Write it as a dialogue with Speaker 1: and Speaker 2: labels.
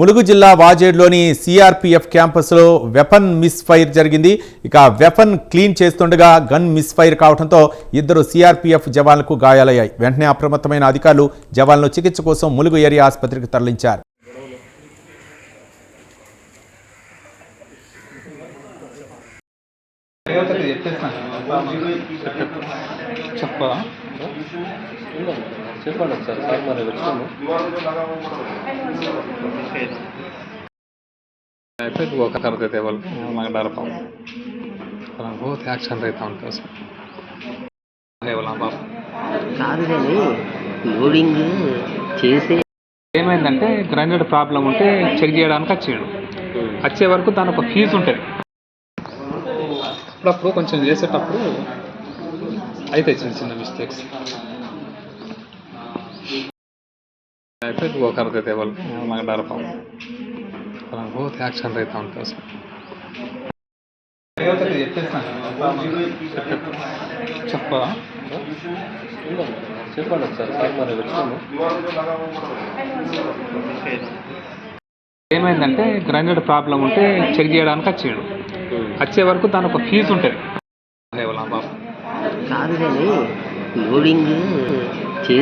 Speaker 1: ములుగు జిల్లా వాజేడ్లోని సిఆర్పీఎఫ్ క్యాంపస్లో weapon miss fire జరిగింది. ఇక వెపన్ క్లీన్ చేస్తుండగా గన్ మిస్ ఫైర్ కావడంతో ఇద్దరు సిఆర్పీఎఫ్ జవాన్లకు గాయాలయ్యాయి. వెంటనే అప్రమత్తమైన అధికారులు జవాన్లను చికిత్స కోసం ములుగు ఏరియా ఆసుపత్రికి తరలించారు.
Speaker 2: చెప్పండి ఒకసారి సార్ మరి వచ్చాము
Speaker 3: అయితే ఒక करते थे बोल मैं डर पाऊँ बहुत एक्शन रहता उनका उसमें है बोला बाप
Speaker 2: కాదు కానీ లోడింగ్ చేసే
Speaker 3: ఏమైందంటే గ్రైండర్ ప్రాబ్లం ఉంటే చెక్ చేయడానికి వచ్చాడు. వచ్చే వరకు దాని ఒక ఫీజు ఉంటుంది. అప్పుడప్పుడు కొంచెం చేసేటప్పుడు అయితే చిన్న చిన్న మిస్టేక్స్ అయితే वो करते थे बोल मैं डर पाऊँ बहुत एक्शन रहता उनका उसमें చెప్పా
Speaker 2: చెప్పండి ఒకసారి సార్ మరి వచ్చాము
Speaker 3: ఏమైందంటే గ్రైండర్ ప్రాబ్లం ఉంటే చెక్ చేయడానికి వచ్చాడు. వచ్చే వరకు దాని ఒక ఫీజు ఉంటుంది.
Speaker 2: కాదు కానీ లోడింగ్ చేసి